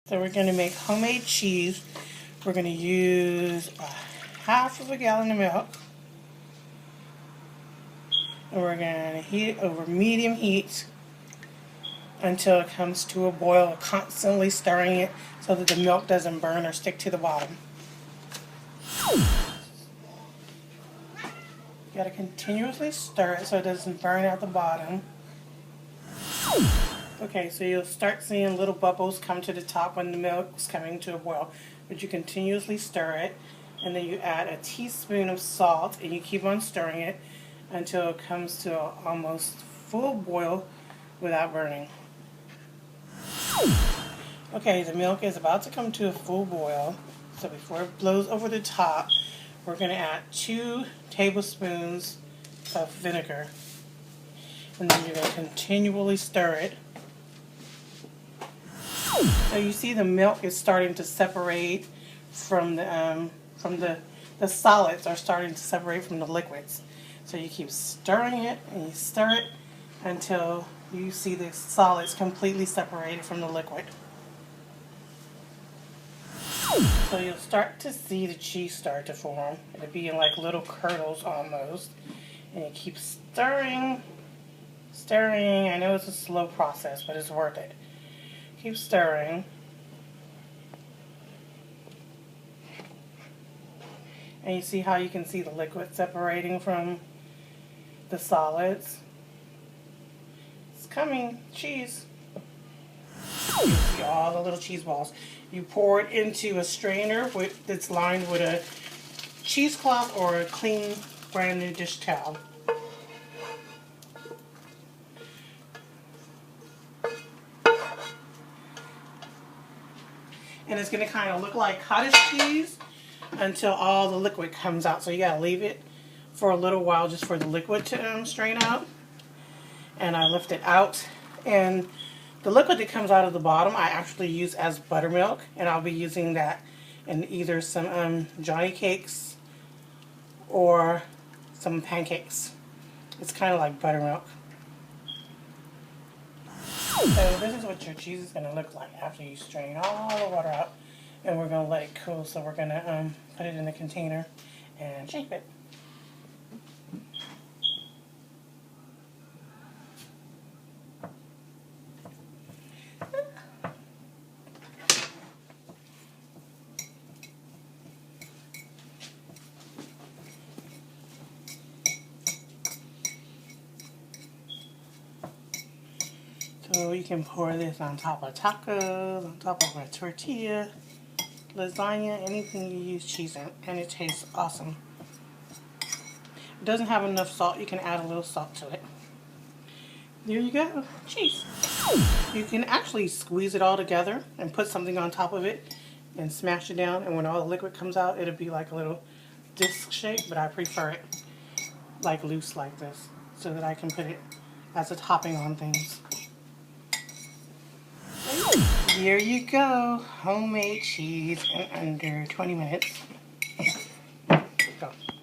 So we're going to make homemade cheese. We're going to use half of a gallon of milk. And we're going to heat it over medium heat until it comes to a boil, constantly stirring it so that the milk doesn't burn or stick to the bottom. You got to continuously stir it so it doesn't burn at the bottom. Okay, so you'll start seeing little bubbles come to the top when the milk's coming to a boil. But you continuously stir it, and then you add a teaspoon of salt, and you keep on stirring it until it comes to an almost full boil without burning. Okay, the milk is about to come to a full boil. So before it blows over the top, we're going to add 2 tablespoons of vinegar. And then you're going to continually stir it. So you see the milk is starting to separate from the solids are starting to separate from the liquids. So you keep stirring it and you stir it until you see the solids completely separated from the liquid. So you'll start to see the cheese start to form. It'll be in like little curdles almost. And you keep stirring. I know it's a slow process, but it's worth it. Keep stirring. And you see how you can see the liquid separating from the solids. It's coming. Cheese. You see all the little cheese balls. You pour it into a strainer that's lined with a cheesecloth or a clean brand new dish towel. And it's going to kind of look like cottage cheese until all the liquid comes out. So you got to leave it for a little while just for the liquid to strain out. And I lift it out. And the liquid that comes out of the bottom I actually use as buttermilk. And I'll be using that in either some Johnny cakes or some pancakes. It's kind of like buttermilk. So this is what your cheese is going to look like after you strain all the water out. And we're going to let it cool. So we're going to put it in the container and shape it. So you can pour this on top of tacos, on top of a tortilla, lasagna, anything you use cheese in, and it tastes awesome. It doesn't have enough salt, you can add a little salt to it. There you go, cheese. You can actually squeeze it all together and put something on top of it and smash it down, and when all the liquid comes out, it'll be like a little disc shape, but I prefer it like loose like this so that I can put it as a topping on things. There you go, homemade cheese in under 20 minutes.